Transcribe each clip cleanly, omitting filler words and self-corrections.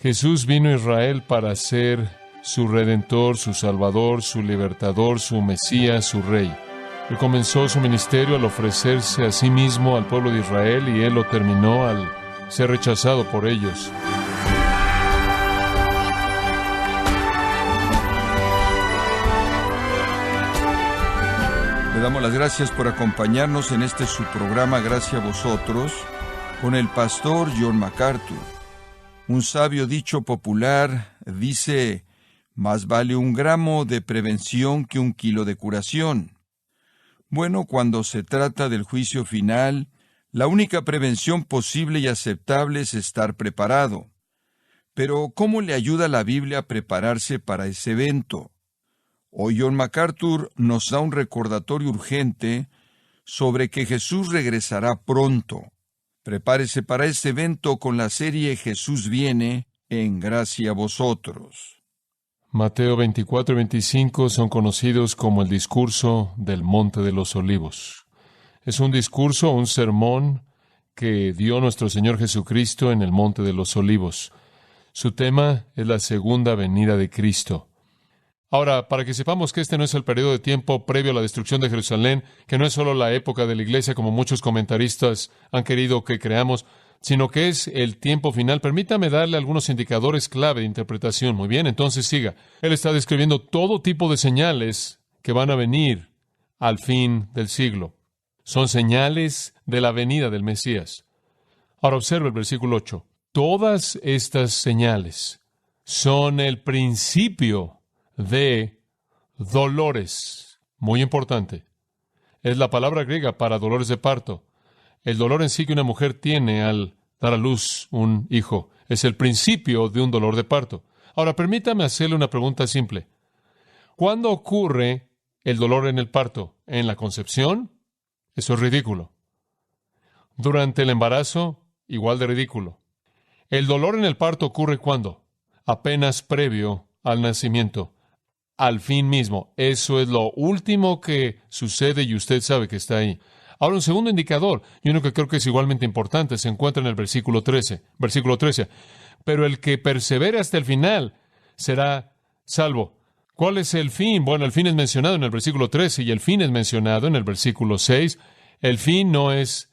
Jesús vino a Israel para ser su Redentor, su Salvador, su Libertador, su Mesías, su Rey. Él comenzó su ministerio al ofrecerse a sí mismo al pueblo de Israel y Él lo terminó al ser rechazado por ellos. Le damos las gracias por acompañarnos en este su programa Gracias a Vosotros con el pastor John MacArthur. Un sabio dicho popular dice: más vale un gramo de prevención que un kilo de curación. Bueno, cuando se trata del juicio final, la única prevención posible y aceptable es estar preparado. Pero, ¿cómo le ayuda la Biblia a prepararse para ese evento? Hoy John MacArthur nos da un recordatorio urgente sobre que Jesús regresará pronto. Prepárese para este evento con la serie Jesús viene en Gracia a Vosotros. Mateo 24 y 25 son conocidos como el discurso del Monte de los Olivos. Es un discurso, un sermón que dio nuestro Señor Jesucristo en el Monte de los Olivos. Su tema es la segunda venida de Cristo. Ahora, para que sepamos que este no es el periodo de tiempo previo a la destrucción de Jerusalén, que no es solo la época de la iglesia como muchos comentaristas han querido que creamos, sino que es el tiempo final, permítame darle algunos indicadores clave de interpretación. Muy bien, entonces siga. Él está describiendo todo tipo de señales que van a venir al fin del siglo. Son señales de la venida del Mesías. Ahora observe el versículo 8. Todas estas señales son el principio de dolores. Muy importante. Es la palabra griega para dolores de parto. El dolor en sí que una mujer tiene al dar a luz un hijo es el principio de un dolor de parto. Ahora, permítame hacerle una pregunta simple. ¿Cuándo ocurre el dolor en el parto? ¿En la concepción? Eso es ridículo. ¿Durante el embarazo? Igual de ridículo. El dolor en el parto ocurre ¿cuándo? Apenas previo al nacimiento. Al fin mismo. Eso es lo último que sucede y usted sabe que está ahí. Ahora, un segundo indicador, y uno que creo que es igualmente importante, se encuentra en el versículo 13. Versículo 13. Pero el que persevere hasta el final será salvo. ¿Cuál es el fin? Bueno, el fin es mencionado en el versículo 13 y el fin es mencionado en el versículo 6. El fin no es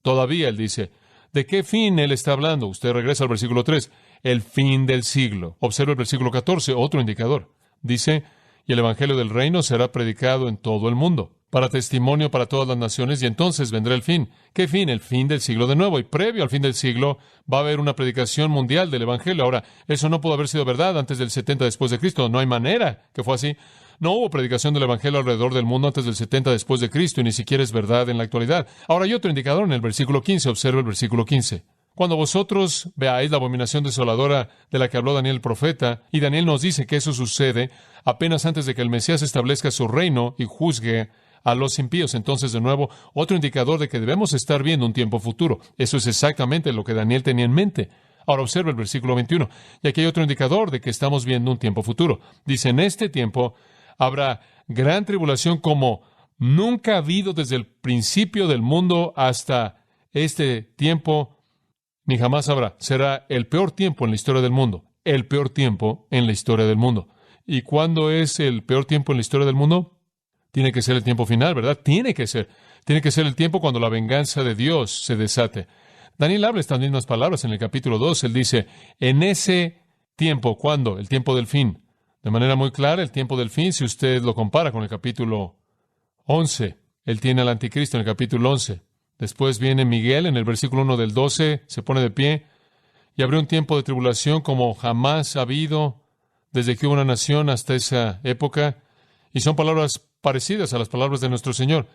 todavía, él dice. ¿De qué fin él está hablando? Usted regresa al versículo 3. El fin del siglo. Observa el versículo 14, otro indicador. Dice, y el evangelio del reino será predicado en todo el mundo, para testimonio para todas las naciones, y entonces vendrá el fin. ¿Qué fin? El fin del siglo de nuevo. Y previo al fin del siglo va a haber una predicación mundial del evangelio. Ahora, eso no pudo haber sido verdad antes del 70 después de Cristo. No hay manera que fue así. No hubo predicación del evangelio alrededor del mundo antes del 70 después de Cristo, y ni siquiera es verdad en la actualidad. Ahora hay otro indicador en el versículo 15. Observa el versículo 15. Cuando vosotros veáis la abominación desoladora de la que habló Daniel el profeta, y Daniel nos dice que eso sucede apenas antes de que el Mesías establezca su reino y juzgue a los impíos. Entonces, de nuevo, otro indicador de que debemos estar viendo un tiempo futuro. Eso es exactamente lo que Daniel tenía en mente. Ahora observa el versículo 21. Y aquí hay otro indicador de que estamos viendo un tiempo futuro. Dice, en este tiempo habrá gran tribulación como nunca ha habido desde el principio del mundo hasta este tiempo, ni jamás habrá. Será el peor tiempo en la historia del mundo. El peor tiempo en la historia del mundo. ¿Y cuándo es el peor tiempo en la historia del mundo? Tiene que ser el tiempo final, ¿verdad? Tiene que ser. Tiene que ser el tiempo cuando la venganza de Dios se desate. Daniel habla estas mismas palabras en el capítulo 2. Él dice, en ese tiempo, ¿cuándo? El tiempo del fin. De manera muy clara, el tiempo del fin, si usted lo compara con el capítulo 11, él tiene al anticristo en el capítulo 11. Después viene Miguel en el versículo 1 del 12, se pone de pie, y habrá un tiempo de tribulación como jamás ha habido desde que hubo una nación hasta esa época. Y son palabras parecidas a las palabras de nuestro Señor.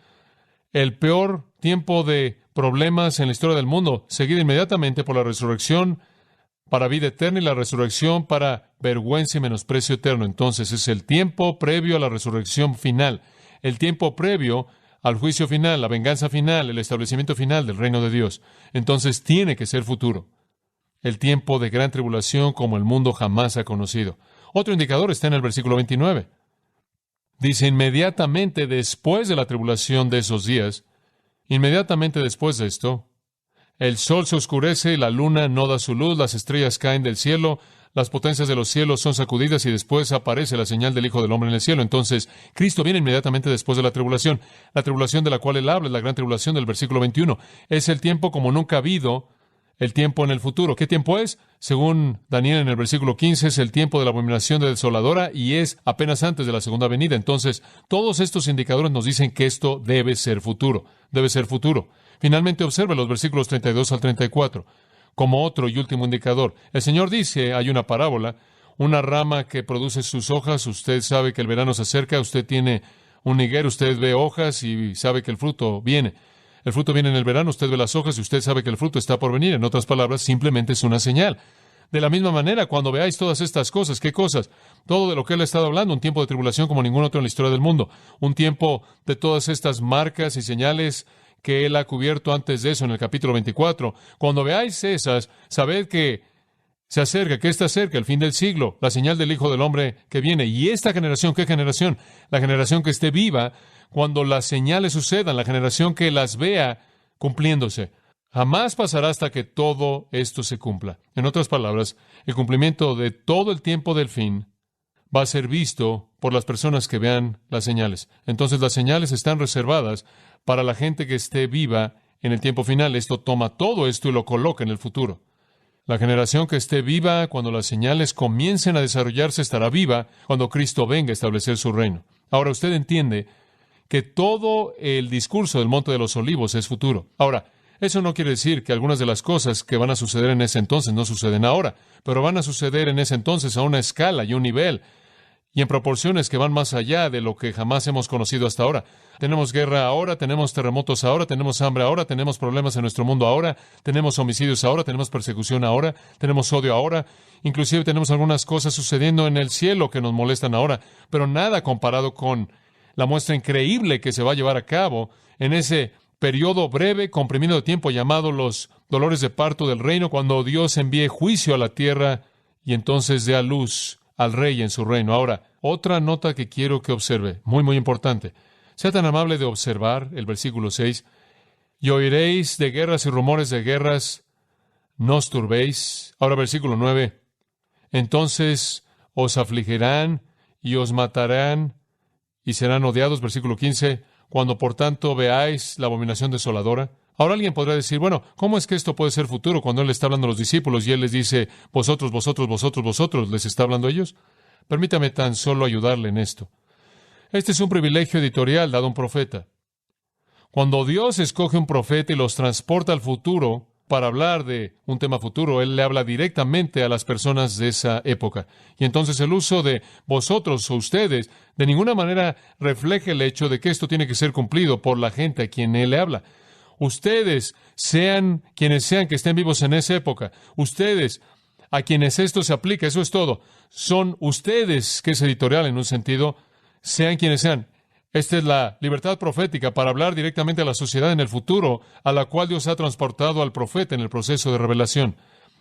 El peor tiempo de problemas en la historia del mundo, seguido inmediatamente por la resurrección para vida eterna y la resurrección para vergüenza y menosprecio eterno. Entonces es el tiempo previo a la resurrección final, el tiempo previo al juicio final, la venganza final, el establecimiento final del reino de Dios. Entonces tiene que ser futuro. El tiempo de gran tribulación como el mundo jamás ha conocido. Otro indicador está en el versículo 29. Dice, inmediatamente después de la tribulación de esos días, inmediatamente después de esto, El sol se oscurece, la luna no da su luz, las estrellas caen del cielo, las potencias de los cielos son sacudidas y después aparece la señal del Hijo del Hombre en el cielo. Entonces, Cristo viene inmediatamente después de la tribulación. La tribulación de la cual él habla es la gran tribulación del versículo 21. Es el tiempo como nunca ha habido, el tiempo en el futuro. ¿Qué tiempo es? Según Daniel en el versículo 15, es el tiempo de la abominación desoladora y es apenas antes de la segunda venida. Entonces, todos estos indicadores nos dicen que esto debe ser futuro. Debe ser futuro. Finalmente, observe los versículos 32 al 34. Como otro y último indicador, el Señor dice, hay una parábola, una rama que produce sus hojas, usted sabe que el verano se acerca, usted tiene un higuero, usted ve hojas y sabe que el fruto viene. El fruto viene en el verano, usted ve las hojas y usted sabe que el fruto está por venir. En otras palabras, simplemente es una señal. De la misma manera, cuando veáis todas estas cosas, ¿qué cosas? Todo de lo que él ha estado hablando, un tiempo de tribulación como ningún otro en la historia del mundo, un tiempo de todas estas marcas y señales que él ha cubierto antes de eso en el capítulo 24. Cuando veáis esas, sabed que se acerca, que está cerca el fin del siglo, la señal del Hijo del Hombre que viene. Y esta generación, ¿qué generación? La generación que esté viva cuando las señales sucedan, la generación que las vea cumpliéndose. Jamás pasará hasta que todo esto se cumpla. En otras palabras, el cumplimiento de todo el tiempo del fin va a ser visto por las personas que vean las señales. Entonces las señales están reservadas para la gente que esté viva en el tiempo final. Esto toma todo esto y lo coloca en el futuro. La generación que esté viva cuando las señales comiencen a desarrollarse estará viva cuando Cristo venga a establecer su reino. Ahora usted entiende que todo el discurso del Monte de los Olivos es futuro. Ahora, eso no quiere decir que algunas de las cosas que van a suceder en ese entonces no suceden ahora, pero van a suceder en ese entonces a una escala y un nivel y en proporciones que van más allá de lo que jamás hemos conocido hasta ahora. Tenemos guerra ahora, tenemos terremotos ahora, tenemos hambre ahora, tenemos problemas en nuestro mundo ahora, tenemos homicidios ahora, tenemos persecución ahora, tenemos odio ahora, inclusive tenemos algunas cosas sucediendo en el cielo que nos molestan ahora, pero nada comparado con la muestra increíble que se va a llevar a cabo en ese periodo breve, comprimido de tiempo llamado los dolores de parto del reino, cuando Dios envíe juicio a la tierra y entonces dé a luz al rey en su reino. Ahora, otra nota que quiero que observe, muy, muy importante. Sea tan amable de observar el versículo 6. Y oiréis de guerras y rumores de guerras, no os turbéis. Ahora, versículo 9. Entonces os afligirán y os matarán y serán odiados. Versículo 15. Cuando por tanto veáis la abominación desoladora. Ahora alguien podrá decir, bueno, ¿cómo es que esto puede ser futuro cuando él le está hablando a los discípulos y él les dice, vosotros, vosotros, vosotros, vosotros, les está hablando a ellos? Permítame tan solo ayudarle en esto. Este es un privilegio editorial dado a un profeta. Cuando Dios escoge un profeta y los transporta al futuro para hablar de un tema futuro, Él le habla directamente a las personas de esa época. Y entonces el uso de vosotros o ustedes de ninguna manera refleja el hecho de que esto tiene que ser cumplido por la gente a quien Él le habla. Ustedes, sean quienes sean que estén vivos en esa época, ustedes, a quienes esto se aplica, eso es todo. Son ustedes, que es editorial en un sentido, sean quienes sean. Esta es la libertad profética para hablar directamente a la sociedad en el futuro, a la cual Dios ha transportado al profeta en el proceso de revelación.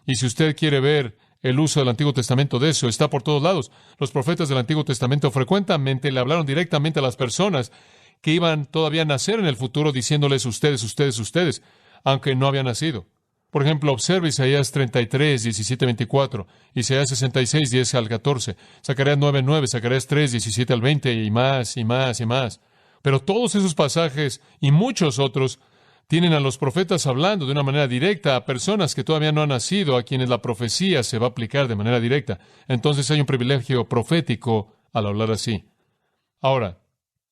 Y si usted quiere ver el uso del Antiguo Testamento de eso, está por todos lados. Los profetas del Antiguo Testamento frecuentemente le hablaron directamente a las personas que iban todavía a nacer en el futuro, diciéndoles ustedes, ustedes, ustedes, aunque no habían nacido. Por ejemplo, observe Isaías 33, 17, 24, Isaías 66, 10 al 14, Zacarías 9, 9, Zacarías 3, 17 al 20, y más, y más, y más. Pero todos esos pasajes y muchos otros tienen a los profetas hablando de una manera directa a personas que todavía no han nacido, a quienes la profecía se va a aplicar de manera directa. Entonces hay un privilegio profético al hablar así. Ahora,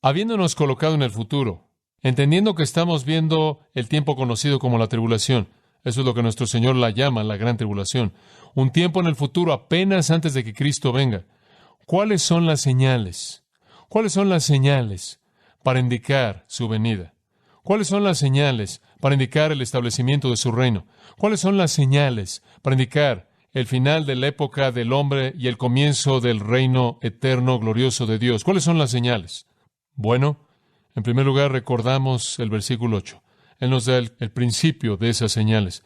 habiéndonos colocado en el futuro, entendiendo que estamos viendo el tiempo conocido como la tribulación, eso es lo que nuestro Señor la llama la gran tribulación, un tiempo en el futuro apenas antes de que Cristo venga. ¿Cuáles son las señales? ¿Cuáles son las señales para indicar su venida? ¿Cuáles son las señales para indicar el establecimiento de su reino? ¿Cuáles son las señales para indicar el final de la época del hombre y el comienzo del reino eterno glorioso de Dios? ¿Cuáles son las señales? Bueno, en primer lugar recordamos el versículo 8. Él nos da el principio de esas señales.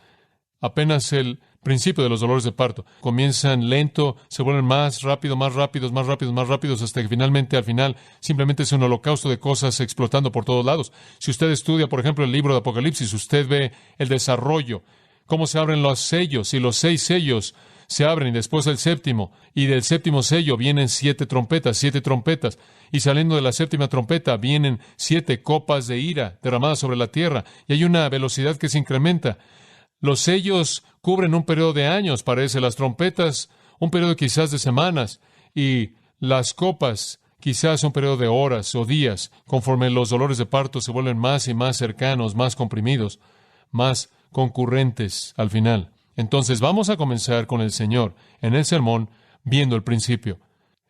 Apenas Él principio de los dolores de parto. Comienzan lento, se vuelven más rápidos, más rápidos, más rápidos, más rápidos, hasta que finalmente, al final, simplemente es un holocausto de cosas explotando por todos lados. Si usted estudia, por ejemplo, el libro de Apocalipsis, usted ve el desarrollo, cómo se abren los sellos, y los 6 sellos se abren, y después el séptimo, y del séptimo sello vienen 7 trompetas, y saliendo de la séptima trompeta vienen 7 copas de ira derramadas sobre la tierra, y hay una velocidad que se incrementa. Los sellos cubren un periodo de años, parece, las trompetas un periodo quizás de semanas, y las copas quizás un periodo de horas o días, conforme los dolores de parto se vuelven más y más cercanos, más comprimidos, más concurrentes al final. Entonces vamos a comenzar con el Señor en el sermón viendo el principio.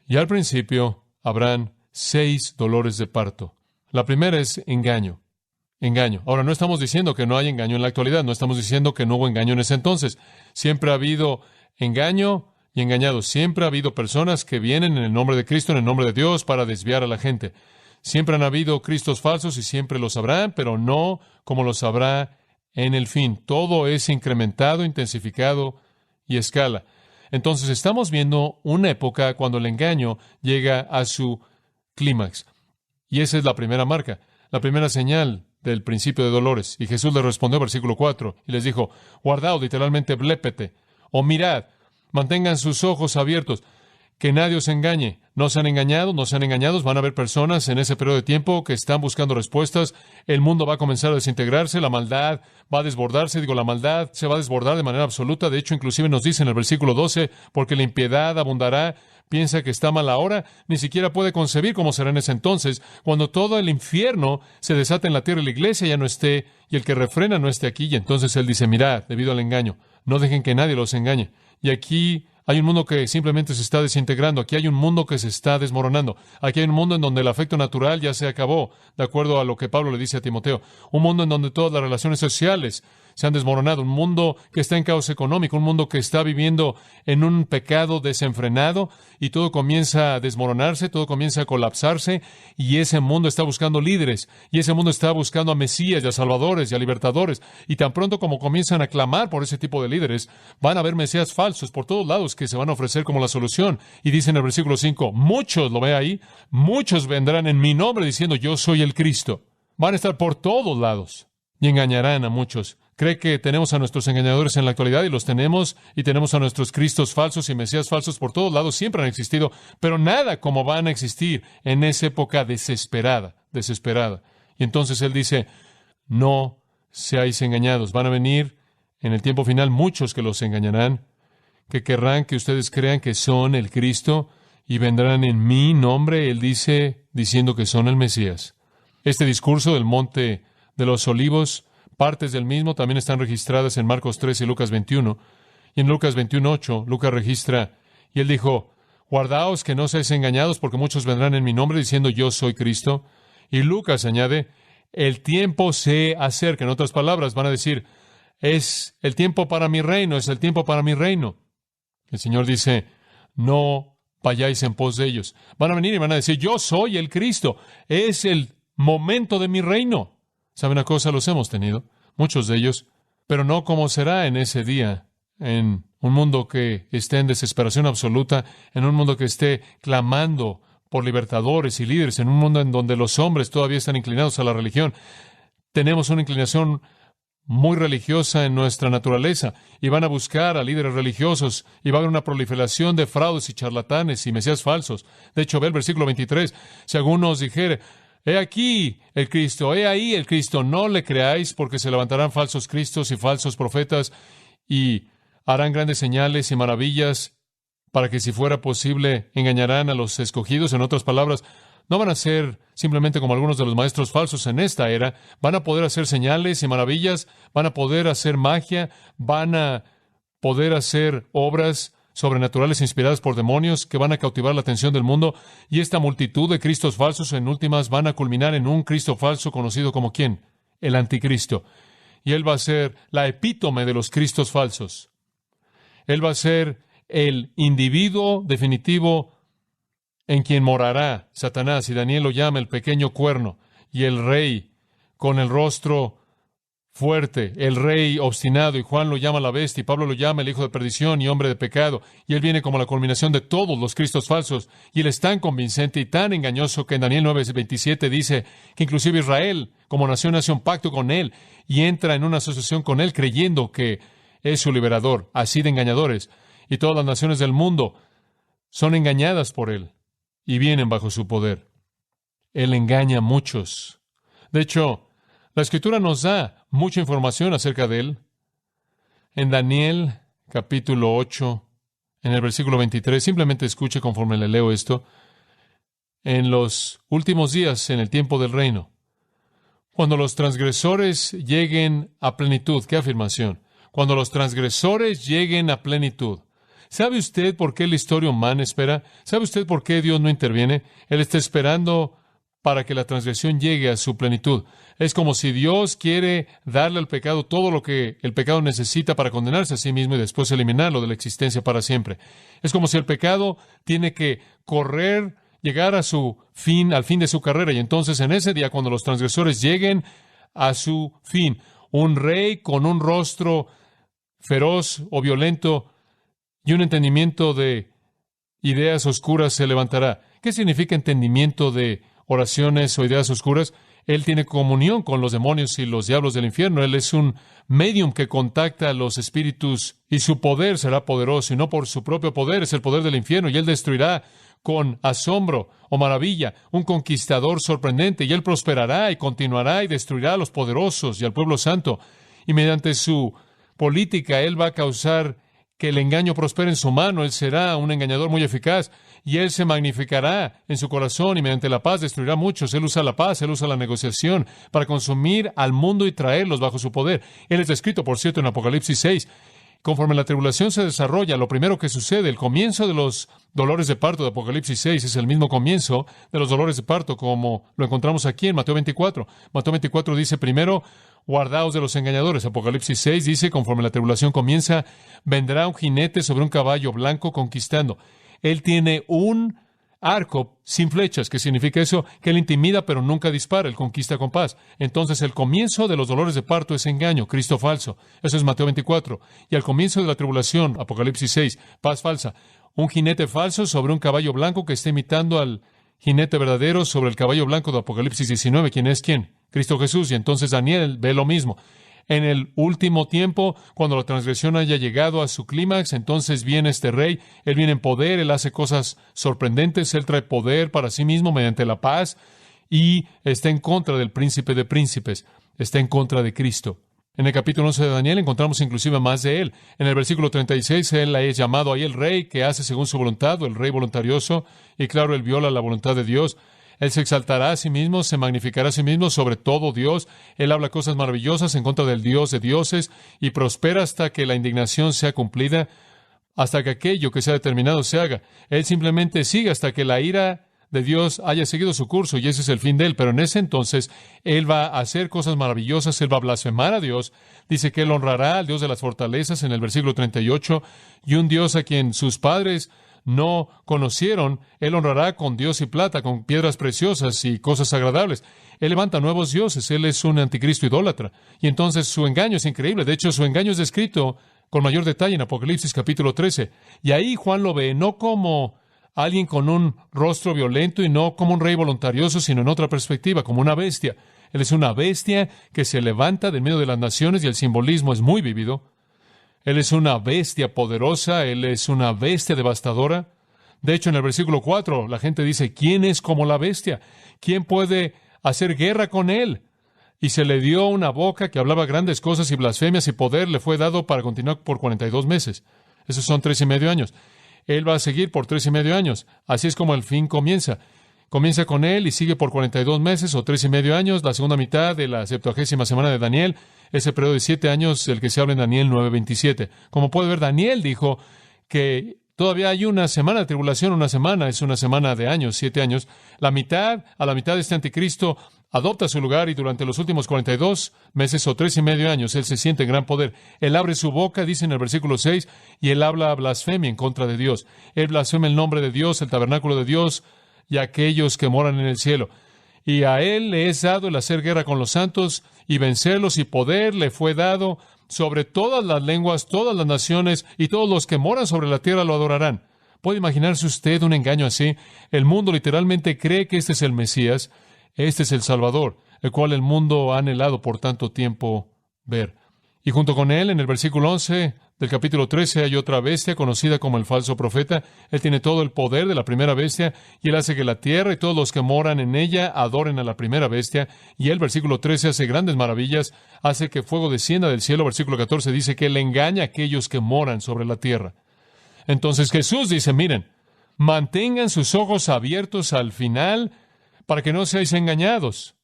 Y al principio habrán 6 dolores de parto. La primera es engaño. Engaño. Ahora, no estamos diciendo que no hay engaño en la actualidad, no estamos diciendo que no hubo engaño en ese entonces. Siempre ha habido engaño y engañados. Siempre ha habido personas que vienen en el nombre de Cristo, en el nombre de Dios, para desviar a la gente. Siempre han habido cristos falsos y siempre los habrá, pero no como los habrá en el fin. Todo es incrementado, intensificado y escala. Entonces estamos viendo una época cuando el engaño llega a su clímax. Y esa es la primera marca, la primera señal del principio de dolores. Y Jesús les respondió, versículo 4, y les dijo, guardaos, literalmente, blépete, o mirad, mantengan sus ojos abiertos, que nadie os engañe. No sean engañados, van a haber personas en ese periodo de tiempo que están buscando respuestas, el mundo va a comenzar a desintegrarse, la maldad va a desbordarse, la maldad se va a desbordar de manera absoluta. De hecho, inclusive nos dice en el versículo 12, porque la impiedad abundará. Piensa que está mal ahora, ni siquiera puede concebir cómo será en ese entonces, cuando todo el infierno se desata en la tierra y la iglesia ya no esté, y el que refrena no esté aquí. Y entonces él dice, mirad, debido al engaño, no dejen que nadie los engañe. Y aquí hay un mundo que simplemente se está desintegrando, aquí hay un mundo que se está desmoronando, aquí hay un mundo en donde el afecto natural ya se acabó, de acuerdo a lo que Pablo le dice a Timoteo, un mundo en donde todas las relaciones sociales se han desmoronado, un mundo que está en caos económico, un mundo que está viviendo en un pecado desenfrenado, y todo comienza a desmoronarse, todo comienza a colapsarse, y ese mundo está buscando líderes, y ese mundo está buscando a Mesías y a Salvadores y a Libertadores, y tan pronto como comienzan a clamar por ese tipo de líderes, van a haber Mesías falsos por todos lados que se van a ofrecer como la solución. Y dice en el versículo 5, muchos, lo ve ahí, muchos vendrán en mi nombre diciendo yo soy el Cristo. Van a estar por todos lados y engañarán a muchos. Cree que tenemos a nuestros engañadores en la actualidad, y los tenemos, y tenemos a nuestros Cristos falsos y Mesías falsos por todos lados, siempre han existido, pero nada como van a existir en esa época desesperada. Y entonces él dice, no seáis engañados, van a venir en el tiempo final muchos que los engañarán, que querrán que ustedes crean que son el Cristo, y vendrán en mi nombre, él dice, diciendo que son el Mesías. Este discurso del Monte de los Olivos, partes del mismo también están registradas en Marcos 3 y Lucas 21. Y en Lucas 21:8, Lucas registra, y él dijo, guardaos que no seáis engañados, porque muchos vendrán en mi nombre diciendo yo soy Cristo. Y Lucas añade, el tiempo se acerca. En otras palabras, van a decir, es el tiempo para mi reino, es el tiempo para mi reino. El Señor dice, no vayáis en pos de ellos. Van a venir y van a decir, yo soy el Cristo, es el momento de mi reino. ¿Sabe una cosa? Los hemos tenido, muchos de ellos, pero no como será en ese día, en un mundo que esté en desesperación absoluta, en un mundo que esté clamando por libertadores y líderes, en un mundo en donde los hombres todavía están inclinados a la religión. Tenemos una inclinación muy religiosa en nuestra naturaleza, y van a buscar a líderes religiosos, y va a haber una proliferación de fraudes y charlatanes y mesías falsos. De hecho, ve el versículo 23, si alguno os dijere, he aquí el Cristo, he ahí el Cristo, no le creáis, porque se levantarán falsos cristos y falsos profetas, y harán grandes señales y maravillas, para que, si fuera posible, engañarán a los escogidos. En otras palabras, no van a ser simplemente como algunos de los maestros falsos en esta era. Van a poder hacer señales y maravillas, van a poder hacer magia, van a poder hacer obras sobrenaturales inspiradas por demonios que van a cautivar la atención del mundo. Y esta multitud de cristos falsos, en últimas, van a culminar en un Cristo falso conocido como ¿quién? El Anticristo. Y él va a ser la epítome de los cristos falsos. Él va a ser el individuo definitivo en quien morará Satanás, y Daniel lo llama el pequeño cuerno, y el rey con el rostro fuerte, el rey obstinado, y Juan lo llama la bestia, y Pablo lo llama el hijo de perdición y hombre de pecado, y él viene como la culminación de todos los cristos falsos, y él es tan convincente y tan engañoso que en Daniel 9:27 dice que inclusive Israel, como nación, hace un pacto con él, y entra en una asociación con él creyendo que es su liberador, así de engañadores, y todas las naciones del mundo son engañadas por él, y vienen bajo su poder. Él engaña a muchos. De hecho, la Escritura nos da mucha información acerca de él. En Daniel, capítulo 8, en el versículo 23, simplemente escuche conforme le leo esto. En los últimos días, en el tiempo del reino, cuando los transgresores lleguen a plenitud, ¿qué afirmación? Cuando los transgresores lleguen a plenitud. ¿Sabe usted por qué la historia humana espera? ¿Sabe usted por qué Dios no interviene? Él está esperando para que la transgresión llegue a su plenitud. Es como si Dios quiere darle al pecado todo lo que el pecado necesita para condenarse a sí mismo y después eliminarlo de la existencia para siempre. Es como si el pecado tiene que correr, llegar a su fin, al fin de su carrera. Y entonces en ese día, cuando los transgresores lleguen a su fin, un rey con un rostro feroz o violento y un entendimiento de ideas oscuras se levantará. ¿Qué significa entendimiento de oraciones o ideas oscuras? Él tiene comunión con los demonios y los diablos del infierno. Él es un medium que contacta a los espíritus y su poder será poderoso y no por su propio poder, es el poder del infierno y él destruirá con asombro o maravilla, un conquistador sorprendente, y él prosperará y continuará y destruirá a los poderosos y al pueblo santo. Y mediante su política él va a causar que el engaño prospere en su mano. Él será un engañador muy eficaz y él se magnificará en su corazón y mediante la paz destruirá a muchos. Él usa la paz, él usa la negociación para consumir al mundo y traerlos bajo su poder. Él es descrito, por cierto, en Apocalipsis 6. Conforme la tribulación se desarrolla, lo primero que sucede, el comienzo de los dolores de parto de Apocalipsis 6 es el mismo comienzo de los dolores de parto como lo encontramos aquí en Mateo 24. Mateo 24 dice primero, guardaos de los engañadores. Apocalipsis 6 dice, conforme la tribulación comienza, vendrá un jinete sobre un caballo blanco conquistando. Él tiene un arco sin flechas. ¿Qué significa eso? Que él intimida pero nunca dispara, él conquista con paz. Entonces el comienzo de los dolores de parto es engaño, Cristo falso. Eso es Mateo 24. Y al comienzo de la tribulación, Apocalipsis 6, paz falsa. Un jinete falso sobre un caballo blanco que está imitando al jinete verdadero sobre el caballo blanco de Apocalipsis 19. ¿Quién es quién? Cristo Jesús. Y entonces Daniel ve lo mismo. En el último tiempo, cuando la transgresión haya llegado a su clímax, entonces viene este rey, él viene en poder, él hace cosas sorprendentes, él trae poder para sí mismo mediante la paz y está en contra del príncipe de príncipes, está en contra de Cristo. En el capítulo 11 de Daniel encontramos inclusive más de él. En el versículo 36, él es llamado ahí el rey que hace según su voluntad, o el rey voluntarioso, y claro, él viola la voluntad de Dios. Él se exaltará a sí mismo, se magnificará a sí mismo sobre todo Dios. Él habla cosas maravillosas en contra del Dios de dioses y prospera hasta que la indignación sea cumplida, hasta que aquello que sea determinado se haga. Él simplemente sigue hasta que la ira de Dios haya seguido su curso y ese es el fin de él. Pero en ese entonces, él va a hacer cosas maravillosas, él va a blasfemar a Dios. Dice que él honrará al Dios de las fortalezas en el versículo 38 y un Dios a quien sus padres no conocieron, él honrará con Dios y plata, con piedras preciosas y cosas agradables. Él levanta nuevos dioses, él es un anticristo idólatra. Y entonces su engaño es increíble. De hecho, su engaño es descrito con mayor detalle en Apocalipsis capítulo 13. Y ahí Juan lo ve no como alguien con un rostro violento y no como un rey voluntarioso, sino en otra perspectiva, como una bestia. Él es una bestia que se levanta del medio de las naciones y el simbolismo es muy vívido. Él es una bestia poderosa, él es una bestia devastadora. De hecho, en el versículo 4, la gente dice, ¿quién es como la bestia? ¿Quién puede hacer guerra con él? Y se le dio una boca que hablaba grandes cosas y blasfemias y poder le fue dado para continuar por 42 meses. Esos son 3.5 años. Él va a seguir por 3.5 años. Así es como el fin comienza. Comienza con él y sigue por 42 meses o 3.5 años, la segunda mitad de la 70ª semana de Daniel, ese periodo de 7 años, el que se habla en Daniel 9:27. Como puede ver, Daniel dijo que todavía hay una semana de tribulación, una semana es una semana de años, 7 años. A la mitad de este anticristo adopta su lugar y durante los últimos 42 meses o 3.5 años, él se siente en gran poder. Él abre su boca, dice en el versículo 6, y él habla blasfemia en contra de Dios. Él blasfema el nombre de Dios, el tabernáculo de Dios, y aquellos que moran en el cielo. y a Él le es dado el hacer guerra con los santos y vencerlos, y poder le fue dado sobre todas las lenguas, todas las naciones, y todos los que moran sobre la tierra lo adorarán. ¿Puede imaginarse usted un engaño así? El mundo literalmente cree que este es el Mesías, este es el Salvador, el cual el mundo ha anhelado por tanto tiempo ver. Y junto con él, en el versículo 11 del capítulo 13, hay otra bestia conocida como el falso profeta. Él tiene todo el poder de la primera bestia, y él hace que la tierra y todos los que moran en ella adoren a la primera bestia. Y el versículo 13 hace grandes maravillas, hace que fuego descienda del cielo. Versículo 14 dice que él engaña a aquellos que moran sobre la tierra. Entonces Jesús dice, miren, mantengan sus ojos abiertos al final para que no seáis engañados,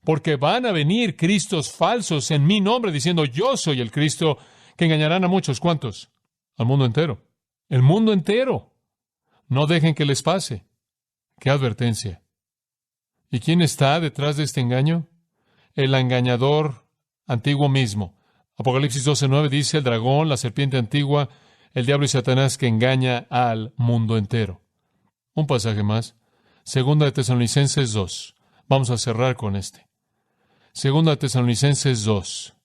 porque van a venir cristos falsos en mi nombre diciendo, yo soy el Cristo, que engañarán a muchos. ¿Cuántos? Al mundo entero. El mundo entero. No dejen que les pase. ¡Qué advertencia! ¿Y quién está detrás de este engaño? El engañador antiguo mismo. Apocalipsis 12:9 dice, el dragón, la serpiente antigua, el diablo y Satanás, que engaña al mundo entero. Un pasaje más. Segunda de Tesalonicenses 2. Vamos a cerrar con este. Segunda de Tesalonicenses 2.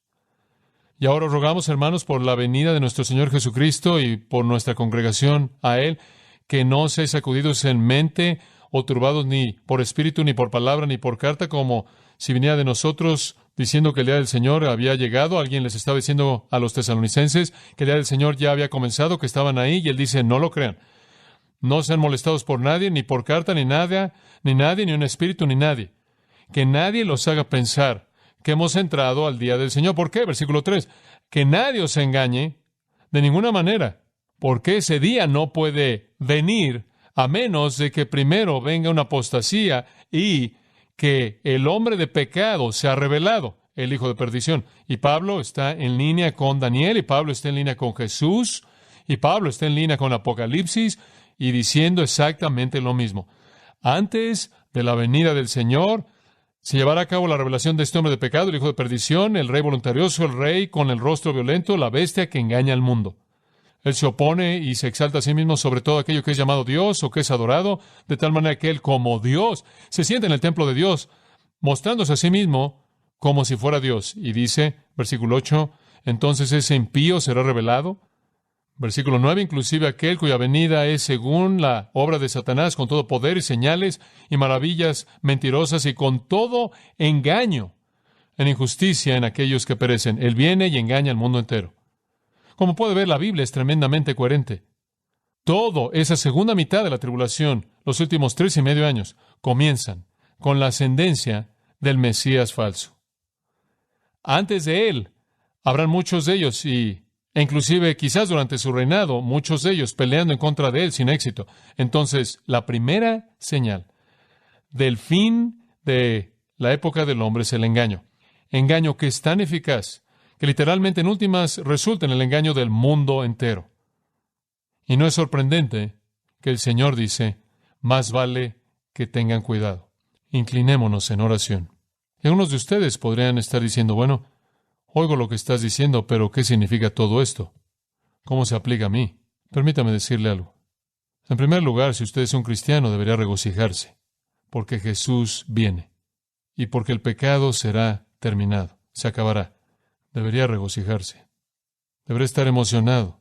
Y ahora rogamos, hermanos, por la venida de nuestro Señor Jesucristo y por nuestra congregación a Él, que no seáis sacudidos en mente o turbados ni por espíritu, ni por palabra, ni por carta, como si viniera de nosotros diciendo que el día del Señor había llegado. Alguien les estaba diciendo a los tesalonicenses que el día del Señor ya había comenzado, que estaban ahí, y Él dice, no lo crean. No sean molestados por nadie, ni por carta, ni nadie, ni un espíritu, ni nadie. Que nadie los haga pensar que hemos entrado al día del Señor. ¿Por qué? Versículo 3. Que nadie os engañe de ninguna manera, porque ese día no puede venir a menos de que primero venga una apostasía y que el hombre de pecado sea revelado, el hijo de perdición. Y Pablo está en línea con Daniel, y Pablo está en línea con Jesús, y Pablo está en línea con Apocalipsis, y diciendo exactamente lo mismo. Antes de la venida del Señor, se llevará a cabo la revelación de este hombre de pecado, el hijo de perdición, el rey voluntarioso, el rey con el rostro violento, la bestia que engaña al mundo. Él se opone y se exalta a sí mismo sobre todo aquello que es llamado Dios o que es adorado, de tal manera que él, como Dios, se sienta en el templo de Dios, mostrándose a sí mismo como si fuera Dios. Y dice, versículo 8, entonces ese impío será revelado. Versículo 9, inclusive aquel cuya venida es según la obra de Satanás, con todo poder y señales y maravillas mentirosas y con todo engaño en injusticia en aquellos que perecen. Él viene y engaña al mundo entero. Como puede ver, la Biblia es tremendamente coherente. Todo esa segunda mitad de la tribulación, los últimos 3.5 años, comienzan con la ascendencia del Mesías falso. Antes de él, habrán muchos de ellos e inclusive quizás durante su reinado, muchos de ellos peleando en contra de él sin éxito. Entonces, la primera señal del fin de la época del hombre es el engaño. Engaño que es tan eficaz que literalmente en últimas resulta en el engaño del mundo entero. Y no es sorprendente que el Señor dice, más vale que tengan cuidado. Inclinémonos en oración. Y algunos de ustedes podrían estar diciendo, bueno, oigo lo que estás diciendo, pero ¿qué significa todo esto? ¿Cómo se aplica a mí? Permítame decirle algo. En primer lugar, si usted es un cristiano, debería regocijarse, porque Jesús viene, y porque el pecado será terminado, se acabará. Debería regocijarse. Debería estar emocionado,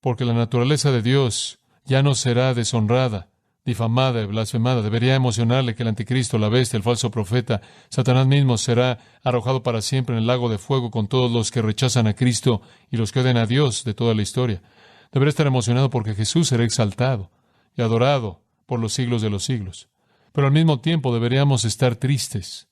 porque la naturaleza de Dios ya no será deshonrada, difamada y blasfemada. Debería emocionarle que el anticristo, la bestia, el falso profeta, Satanás mismo será arrojado para siempre en el lago de fuego con todos los que rechazan a Cristo y los que odian a Dios de toda la historia. Debería estar emocionado porque Jesús será exaltado y adorado por los siglos de los siglos. Pero al mismo tiempo deberíamos estar tristes,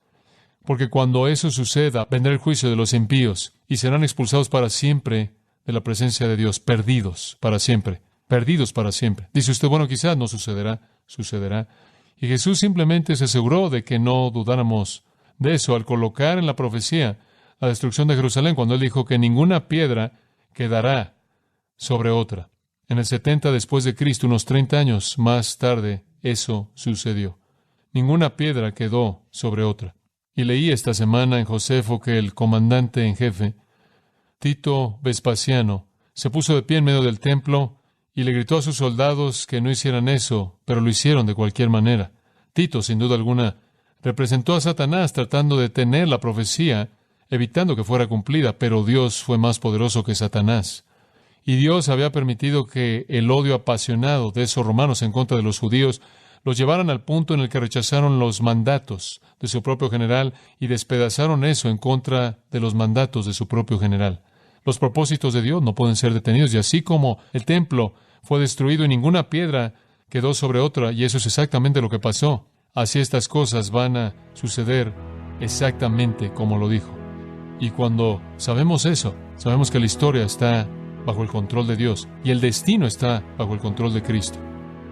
porque cuando eso suceda, vendrá el juicio de los impíos y serán expulsados para siempre de la presencia de Dios, perdidos para siempre. Perdidos para siempre. Dice usted, bueno, quizás no sucederá. Sucederá. Y Jesús simplemente se aseguró de que no dudáramos de eso al colocar en la profecía la destrucción de Jerusalén, cuando Él dijo que ninguna piedra quedará sobre otra. En el 70 después de Cristo, unos 30 años más tarde, eso sucedió. Ninguna piedra quedó sobre otra. Y leí esta semana en Josefo que el comandante en jefe, Tito Vespasiano, se puso de pie en medio del templo y le gritó a sus soldados que no hicieran eso, pero lo hicieron de cualquier manera. Tito, sin duda alguna, Representó a Satanás tratando de detener la profecía, evitando que fuera cumplida, pero Dios fue más poderoso que Satanás. Y Dios había permitido que el odio apasionado de esos romanos en contra de los judíos los llevaran al punto en el que rechazaron los mandatos de su propio general y despedazaron eso en contra de los mandatos de su propio general. Los propósitos de Dios no pueden ser detenidos, y así como el templo fue destruido y ninguna piedra quedó sobre otra, y eso es exactamente lo que pasó, así estas cosas van a suceder exactamente como lo dijo. Y cuando sabemos eso, sabemos que la historia está bajo el control de Dios y el destino está bajo el control de Cristo.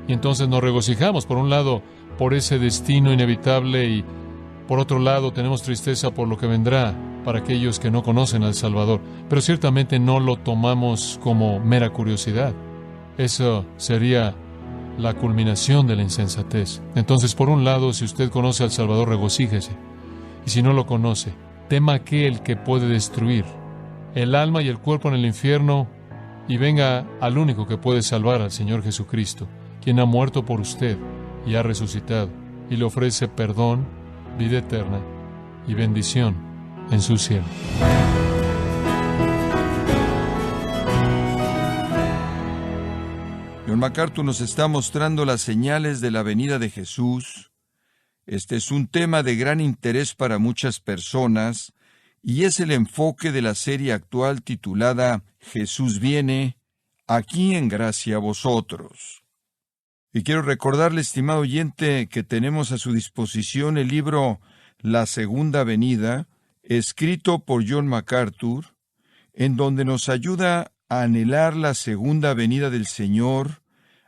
Y entonces nos regocijamos, por un lado, por ese destino inevitable, y por otro lado tenemos tristeza por lo que vendrá para aquellos que no conocen al Salvador. Pero ciertamente no lo tomamos como mera curiosidad. Eso sería la culminación de la insensatez. Entonces, por un lado, si usted conoce al Salvador, regocíjese. Y si no lo conoce, tema aquel que puede destruir el alma y el cuerpo en el infierno, y venga al único que puede salvar, al Señor Jesucristo, quien ha muerto por usted y ha resucitado, y le ofrece perdón, vida eterna y bendición en su cielo. John MacArthur nos está mostrando las señales de la venida de Jesús. Este es un tema de gran interés para muchas personas, y es el enfoque de la serie actual titulada Jesús viene, aquí en gracia a vosotros. Y quiero recordarle, estimado oyente, que tenemos a su disposición el libro La Segunda Venida, escrito por John MacArthur, en donde nos ayuda a anhelar la segunda venida del Señor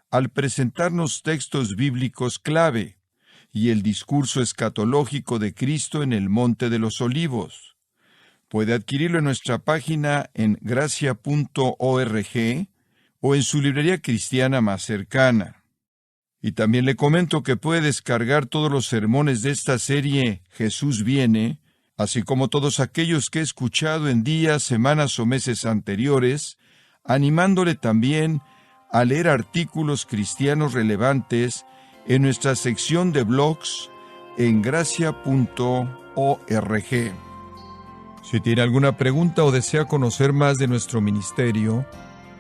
al presentarnos textos bíblicos clave y el discurso escatológico de Cristo en el Monte de los Olivos. Puede adquirirlo en nuestra página en gracia.org o en su librería cristiana más cercana. Y también le comento que puede descargar todos los sermones de esta serie Jesús viene, así como todos aquellos que he escuchado en días, semanas o meses anteriores, animándole también a leer artículos cristianos relevantes en nuestra sección de blogs en gracia.org. Si tiene alguna pregunta o desea conocer más de nuestro ministerio,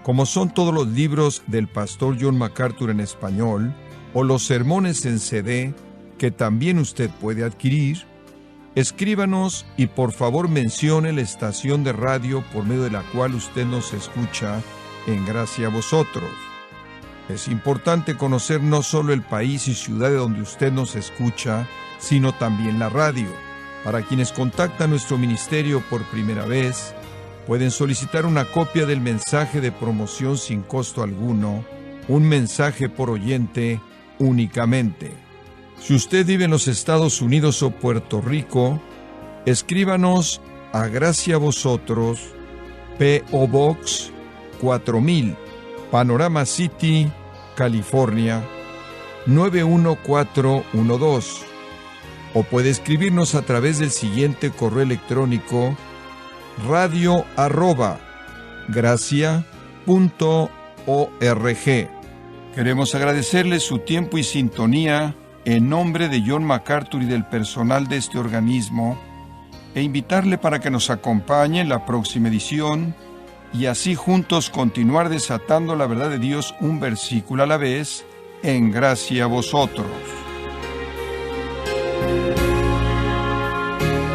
como son todos los libros del pastor John MacArthur en español, o los sermones en CD, que también usted puede adquirir, escríbanos y por favor mencione la estación de radio por medio de la cual usted nos escucha en Gracia a Vosotros. Es importante conocer no solo el país y ciudad de donde usted nos escucha, sino también la radio. Para quienes contactan nuestro ministerio por primera vez, pueden solicitar una copia del mensaje de promoción sin costo alguno, un mensaje por oyente únicamente. Si usted vive en los Estados Unidos o Puerto Rico, escríbanos a Gracia a Vosotros, P.O. Box 4000, Panorama City, California, 91412. O puede escribirnos a través del siguiente correo electrónico: radio@gracia.org. Queremos agradecerle su tiempo y sintonía en nombre de John MacArthur y del personal de este organismo, e invitarle para que nos acompañe en la próxima edición y así juntos continuar desatando la verdad de Dios un versículo a la vez en Gracia a Vosotros.